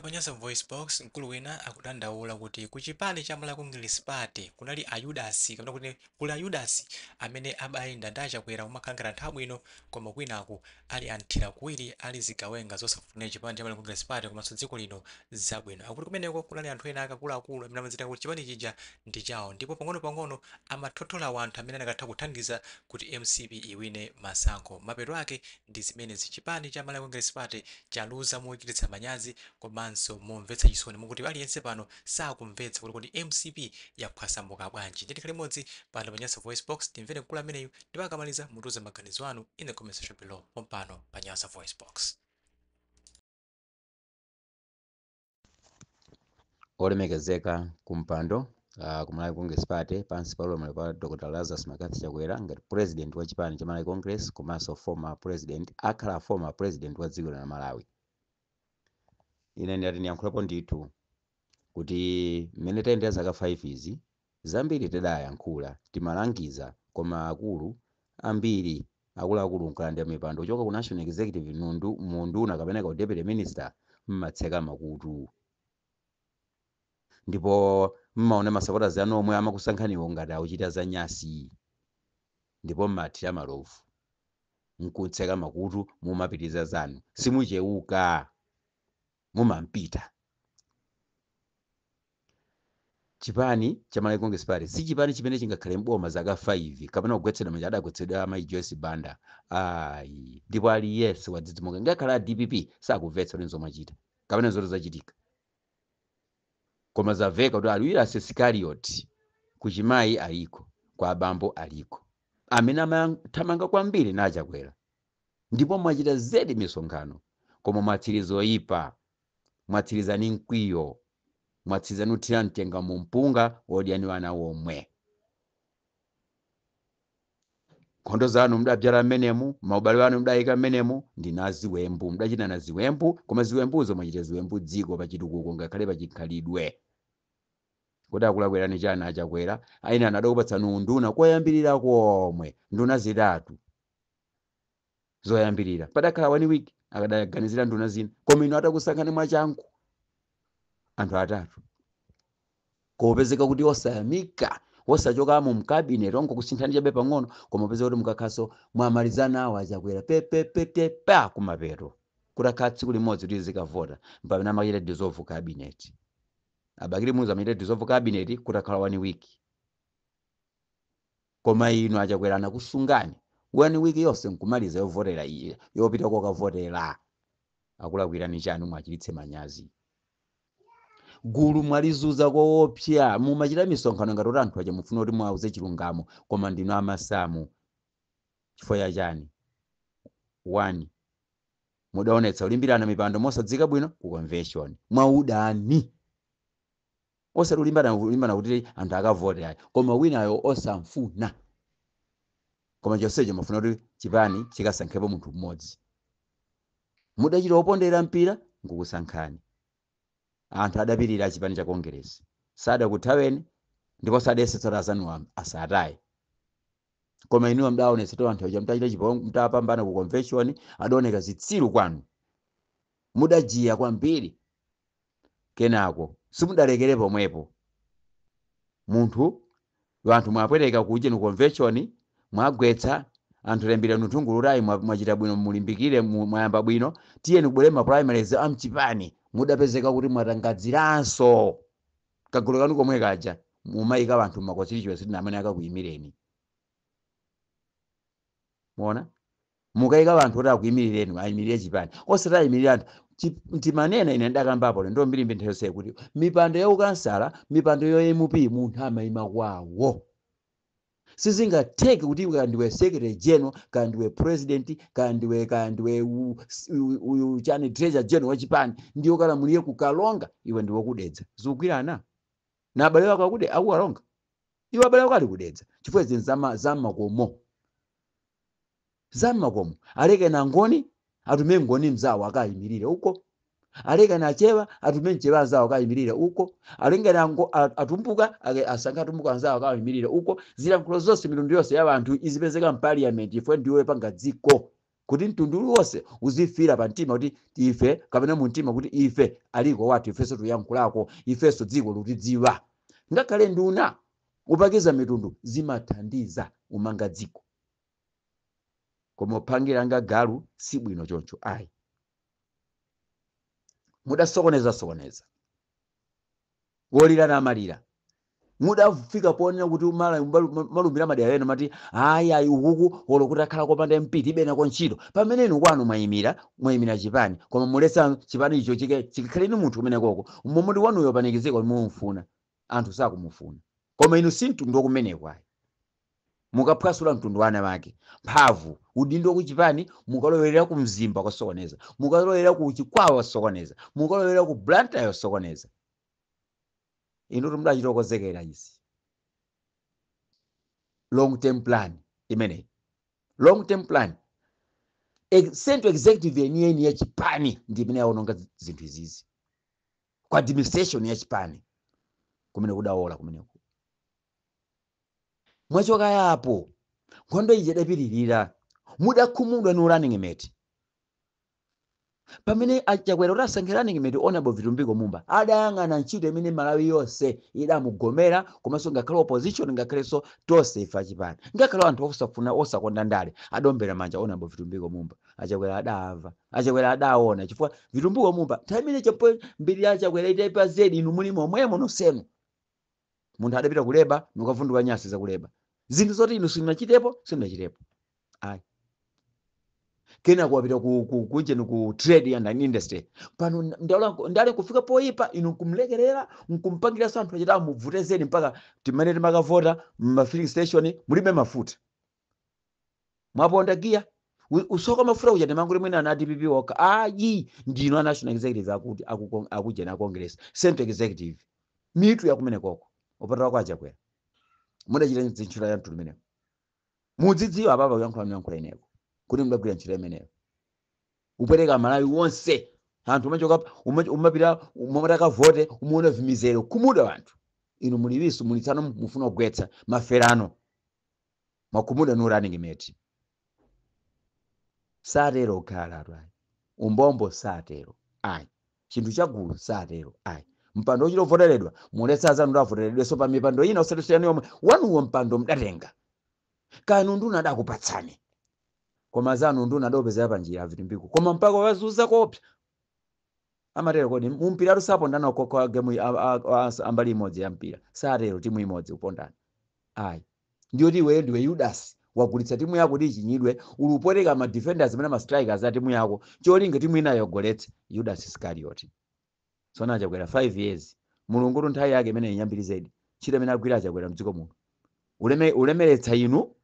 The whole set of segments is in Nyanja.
Panyasa voice box mkulu wina akudandaula kuti kuchipani cha Malawi Congress Party kunali ayudasi kapena kuti kuli ayudasi amene abayenda ndachakwera kumakhankhala nthawi ino koma kwinaku ali anthira kuwiri ali zigawenga zosafuna chipani cha Malawi Congress Party komanso dziko lino zabwino. Akuti kumeneko kunali anthu ena akuluakulu amene amazita kuti chipani chija ndi chawo ndipo pang'ono-pang'ono amathothola anthu amene anakatha kuthandiza kuti MCP iwine masankho. Mapeto ake ndi zimenezi, chipani cha Malawi Congress Party chaluza mochititsa manyazi komanso momvetsa chisoni mukuti aliyense pano sakumvetsa kuti MCP yakhwasamuka bwanji. Ndikhale limodzi pano Panyasa voice box timvere mkulu ameneyu ndipo akamaliza mutuze maganizo anu in the comment section below pompano Panyasa voice box. Olemekezeka kumpando ku Malawi Congress Party pansi pa ulamuliro pa Dr. Lazarus Makathi Chakwera ngati president wa chipani cha Malawi Congress komanso former president akhala former president wa dziko la Malawi. Ine ndati ndiyankhulapo ndithu kuti mmene tayendera zaka 5 izi zambiri tidayankhula timalangiza koma akulu ambiri akuluakulu nkulandira mipando kuchoka ku national executive munduna kapena ku deputy minister mmatseka makutu ndipo mmaona masupporters anu omwe amakusankhaniwo ngati akuchita za nyasi ndipo mmathira malovu nkutseka makutu mumapitiza zanu simucheuka mumampita. Chipani cha Malawi Congress Party si chipani chimene chingakhale mboma zaka 5 kapena kugwetsedwa manja adagwetsedwa amayi Joyce Banda ndipo aliyense wadzidzimuka ngakhala DPP sakumvetsa kuti zomachita kapena zoto zachitika koma zaveka kuti aliwira Iskarioti kuchimayi aliko kwa abambo aliko amene amathamanga kwambiri nachakwera ndipo mwachita zedi misonkhano koma mwatsirizo ipa mwatsirizani mkwiyo mwatsirizani uthira mtenga mu mpunga wodiani wana womwe. Nkhondo zanu mudabzala mmenemu maubale wanu mudayika mmenemu ndi naziwembu mudachita na ziwembu koma ziwembuzo mwachita ziwembu dziko pachitukuko ngakhale pachikhalidwe kuti akulakwera chana achakwera aina anadakupatsa unduna koyambirira komwe nduna zitatu zoyambirira padakhala 1 week akadaganizira nduna zina koma ino atakusankhani mwachangu anthu atatu kopezeka kuti osayamika osachoka mu mkabinet ongo kusinthani chabe pang'ono koma pezeka kuti mukakhaso mwamalizana awo achakwera pa kumapeto kuti akhala tsiku limodzi kuti zikavota mpamene amachita dissolve cabinet abakiri muza amachita dissolve cabinet kuti akhala 1 week koma ino achakwera anakusungani 1 week yonse nkumaliza yovotera iye yopita kokavotera akulakwirani chanu mwachititse manyazi. Gulu mwalizuza koopsa mumachita misonkhano ngati kuti anthu aja mufuna kuti mwauze chilungamo koma ndino amasamu chifukwa chani 1 mudaonetsa ulimbirana mipando mosadzika bwino ku convention mwaudani osati ulimbana kuti anthu akavote ayi koma winayo osamfuna koma chonsecho mufuna kuti chipani chikasankhepo munthu mmodzi mudachita opondera mpira nkukusankhani anthu adapirira chipani cha Congress sadakuthaweni ndipo sadesetsa zanu asataye koma inuwa mdaonetsa anthu aja mtachita chipongwe mtapambana ku convention adaoneka zitsiru kwanu mudajiya kwambiri kenako simudalekere pomwepo munthu anthu mwapwereka kuja ku convention mwagwetsa anthu lembira nuthungulurayi mwachita bwino mulimbikire mwayamba bwino tiyeni kubwere ma primaries amchipani mudapezeka kuti mwatangadziranso kagulu kanu komwe kaja mumayika anthu makwachirichwe siti amene akakuyimireni muona mukayika anthu kuti akuyimireni ayimirire chipani osati ayimirire anthu timanena ine ndakambapo ndo mbiri mbinthese kuti mipando ya ukansala mipando yo MP munthu amayima kwawo sizingatheke kuti kandiwe secretary general kandiwe president kandiwe chani treasurer general wa chipani ndiyo kalamulire kukalonga iwe ndiwe kudedza zikugwirana na abale wako akude akuwalonga iwe abale wako ali kudedza chifukwa izi zammakomo aleke na ngoni atume ngoni mzawo akayimirire uko aleke na chewa atume nchewa nzawo akayimirire uko alenge na atumbuka asankha atumbuka nzawo akayimirire uko zilankhulo zonse milundu yonse ya anthu izipezeka mu parliament ifwe ndiwe panga dziko kuti mtundu wonse uzifira pa mtima kuti ife kapena mu mtima kuti ife aliko watu ifenso tuyankhulako ifenso dziko lutidziwa. Ngakhale nduna upakiza mitundu zimathandiza umanga dziko, koma uphangira nga galu si bwino choncho ayi. Mudasokoneza wolira namalira, mudafika ponena kuti malumbira madera eno mati ayi ukuku olo kuti akhala kopanda mpiti ibenako ntchito, pamene inu kwanu mwayimira chipani, koma muletsa chipani icho chikhale ni munthu kumenekoko momoti wanuyo panikiziko mumufuna, anthu sakumufuna, koma inu si mtundu wakumeneko ayi. Mukaphwasula mtundu wana wake mphamvu udindo kuchipani, mukalowerera ku mzimba kwasokoneza, mukalowerera ku chikwawa kwasokoneza, mukalowerera ku Blantyre yosokoneza. Inu mudachitokozekera izi. Long term plan imeneyi, long term plan central executive yeniyeni ya chipani ndi imene yaononga zinthu izizi, kwa administration ya chipani kumene kudaola kumeneko. Mwachoka yapo nkhondo ije idapitirira, mudakhumudwa ni running mate. Pamene Achakwera utasankhira running mate Honorable Vitumbiko Mumba adayang'ana ntchito imene Malawi yonse idamugomera, komanso ngakhale opposition ngakhalenso tonse ife achipani, ngakhale anthu osafuna osakonda ndale adombera manja Honorable Vitumbiko Mumba. Achakwera adamva, Achakwera adaona, chifukwa Vitumbiko Mumba nthawi imene chapo mbiri ya Achakwera itaipa zedi inu muli momwemo nonsenu. Munthu adapita kuleba nukavundula nyasi za kuleba, zinthu zoti inu simunachitepo ayi. Kena kuwapita ku trade and industry pano ndale kufika poipa inu kumlekerera nkumpangira so anthu achita muvute zedi mpaka timene timakavota ma filling station mulibe mafuta, mwaponda giya usoka mafuta kuja temangule mwina na DPP woka ayi ndino national executive akuti akuja na congress central executive mitu ya kumene koko opata kwa Achakwera mudachita ntchito ya mtundu imeneyo. Mudzidziwa apapa kuyankhula ineko kuti mudagwira ntchito imeneyo, upereka Malawi wonse anthu umachoka umapita umamata vote umuona vimizero kumuda wanthu. Inu mulibisu mulitsano mufuna kugwetsa maferano makumuda no running mate. Satero khala ayi, umbombo satero ayi, chinthu chagulu satero ayi. Mpando uchilo voteredwa muletsa zanu ndavoteredwe so pa mipando ina osatusiyani yomwe wanuwo mpando mdatenga kanu nduna adakupatsani, koma zanu nduna adopeza pa njira Vitumbiko, koma mpaka wazuza kopya amatero kodi mumpira tusapondana kwa game ambali imodzi ya mpira satero timu imodzi upondana ayi. Ndioti ndiwe Judas wagulitsa timu yako ndi chinyidwe uluporeka ma defenders amene ma strikers a timu yako cholinga timu ina yogoletse Judas Iscariot. So Achakwera 5 years mulungu nthawi yake imene inyambiri zedi chita imene agwira Achakwera mdziko muno ulemeretsa inu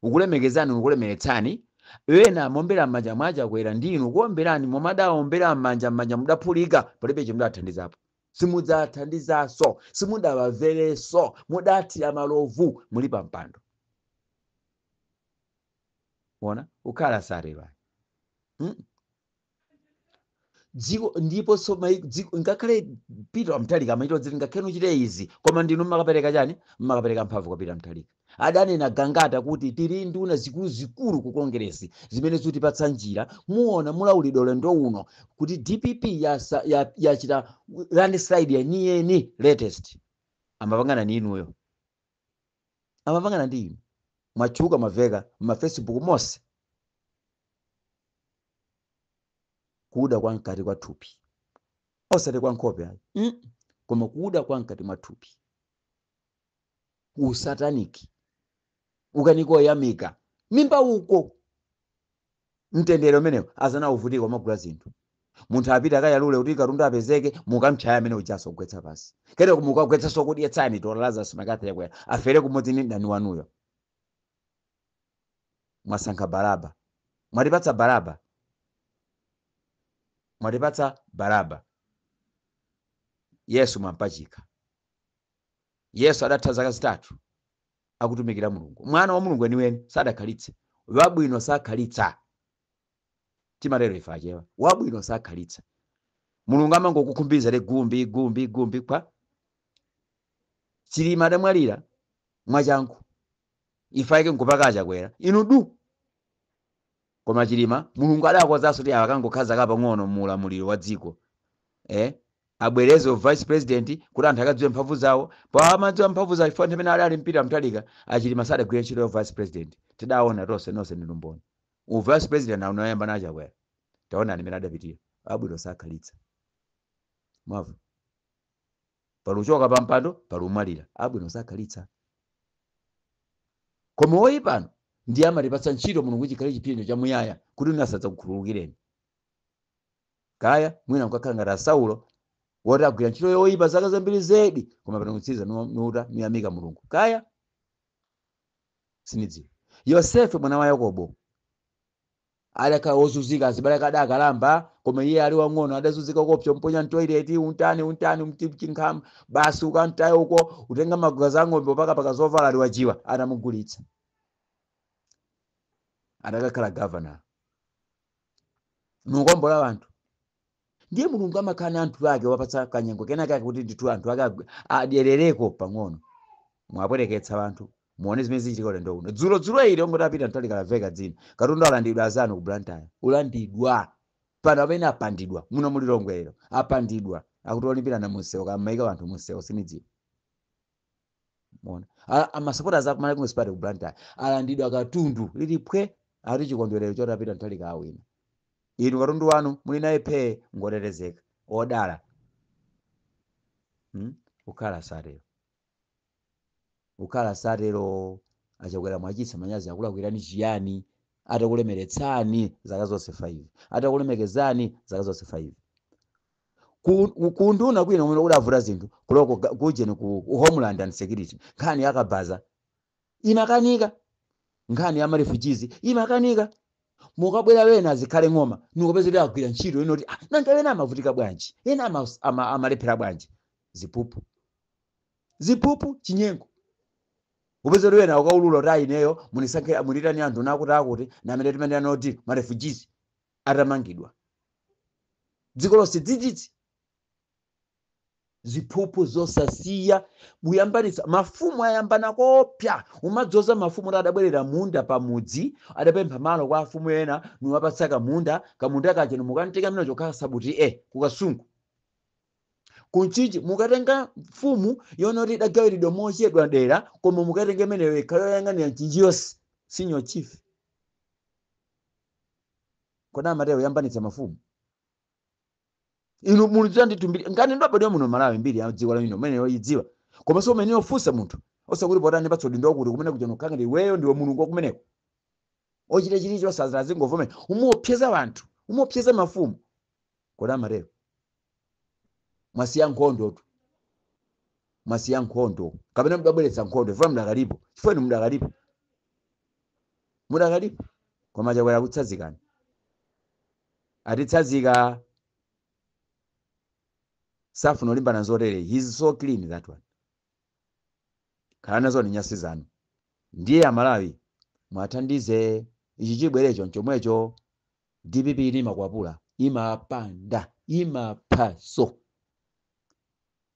ukulemekezani ukulemeretsani wena mombera manja mwa Achakwera ndinu kuomberani momadaombera manja mudaphulika palibe chimudathandizapo simudzathandizaso simudabamvereso mudathira malovu muli pa mpando. Ona ukhala sareva dziko ndipo so ngakhale Peter Mutharika amaito dziri ngakhale uchite izi koma ndinu makapereka chani makapereka mphamvu kwa Peter Mutharika. Adanena gangata kuti tiri nduna zikulu ku Congress zimene zitipatsa njira muona mulaulidwe lendo uno kuti DPP yachita landslide yeniyeni latest amapangana ni inuyo, amapangana ndi inu mwachuka maveka ma Facebook mose kuda kwa nkati kwa thupi osati kwa nkhope ayi koma kuda kwa nkati mwa thupi usataniki ukaniko yamika mimba uko mtendere umenewo azana uvutika magula zinthu munthu apita akayalule kuti katundu apezeke mukamchaya amene ujaso kugwetsa pasi kene kumukagwetsa sokudyetsani to Lazarus Makatha Chakwera afere kumodzi ni ndani wanuyo. Mwasankha Baraba, mwatipatsa Baraba Yesu mwampachika. Yesu adatha zaka zitatu akutumikira Mulungu, mwana wa Mulungu eniweni sadakhalitse wabwino sakhalitsa timarero ifachewa wabwino sakhalitsa Mulungu amangokukhumbiza le gumbi kwa chilima adamwalira mwachangu ifaike nkupaka Achakwera inu du koma Chilima Mulungu adakonzanso kuti akangokhaza kapang'ono muulamuliro wa dziko abwereze vice president kuti anthu akadziwe mphamvu zawo pa amadziwa mphamvu za chifukwa pamene ali mpira mtalika Achilima sadagwire ntchito ya vice president tidaona tonse nonse ndi lumboni vice president unayamba nacho akwera taona amene adapitira abwino sakhalitsa mwava paluchoka pampando palumwalira abwino sakhalitsa koma woyipano ndiye amatipatsa ntchito Mulungu chikhale chipinjo cha muyaya kuti unasadza kukhululukireni kaya mwina mukakhala ngati Saulo woti agwira ntchito yoyipa zaka zambiri zedi koma pano kutsiza nuta niyamika Mulungu kaya sinidziwa Yosefe mwana wa Yakobo alaka ozuzika azibalaka adakalamba koma iye ali wang'ono adazuzika kopyo mponya toilet untani mchinkhamu basi ukantaye uko utenga magazi ang'ombe paka zovala ali wajiwa anamugulitsa adakakhala governor nukombola anthu ndiye Mulungu amakana anthu ake wapatsa kanyengo kenaka kuti ndithu anthu ake adyerereko pang'ono mwapwereketsa anthu muone zimene zichitika ulendo uno dzulo ili ongoti apita mtalika la veka dzina katundu alandidwa azanu ku Blantyre ulandidwa pano amene apandidwa muno muli Longwero apandidwa akuti olimbira na munsewu kamaika anthu munsewu sinidziwa muona amasupporters akumala kumwe ku Blantyre alandidwa katundu lilipwe ali chikondwerero choti apita mtalika awina inu katundu wanu muli naye phe ngotetezeka odala ukhala satero achakwera mwachisa manyazi akulakwirani chiyani atakulemeretsani zaka zonse 5 atakulemekezani zaka zonse 5 kunduna kwina umene udavuta zinthu kuloko kujeni ku Homeland and Security nkhani yakabaza imakanika nkhani ya refugees imakanika mukabwera wena azikhale ng'oma nikopezera agwira ntchito inoti nanga wena amavutika bwanji ena amalephera bwanji zipupu chinyengo upezera wena ukaulula rai neyo munisankhe mulitani anthu nakuti na amene timene anoti ma refugees atamangidwa dziko lonse dzidzidzi zipupu zosasiya muyambanitsa mafumu ayambana kopya umadzoza mafumu adabwerera munda pamudzi adapempha malo kwa afumu ena niwapatsaka kamunda kache mukantenga mino chokhala sabuti kukasungu kunchichi mukatenga mfumu yonoti idagawiridwa mochedwa dera koma mukatenga imeneyo ikhale yoyang'anira nchinji yonse sinyo chief kona mateo yambanitsa mafumu inu mulidzira nditumbiri ngani ndabadwa muno Malawi mbiri ya dziko lino mene yoyidziwa koma so mene yofusa munthu osakuti potani patsodi ndokuti kumene kujono khanga ndi weyo ndiwe Mulungu kumeneko ochite chilicho osazira zingovomera umuopseza anthu umuopseza mafumu kona mateo mwasiya nkhondo kapena mudabweretsa nkhondo ifa mudakalipo chifukwa inu mudakalipo koma chakwera kutsazikana atitsazika safuna olimbana zotere he's so clean that one khala nazo ni nyasi zanu ndiye Amalawi mwathandize ichi chibwerecho chomwecho DPP imakwapula imapanda imaphaso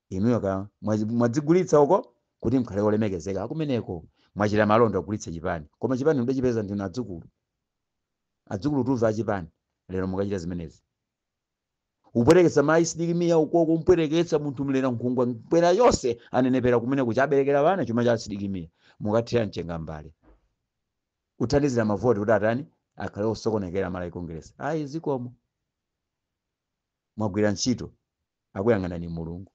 inuyo mwadzigulitsa uko kuti mkhale olemekezeka akumeneko mwachita malonda kugulitsa chipani koma chipani mudachipeza ndinu adzukulu tuva chipani lero mukachita zimenezi upwereketsa mayi sidikimiya uko kumpwereketsa munthu mlera nkhungwa mpwera yonse anenepera kumene kuchaberekera vana chuma cha sidikimiya mukathira mchenga mbale kuthandizira mavoti kuti atani akhale osokonekera Malawi Congress zikomo mwagwira ntchito akuyang'ana ni Mulungu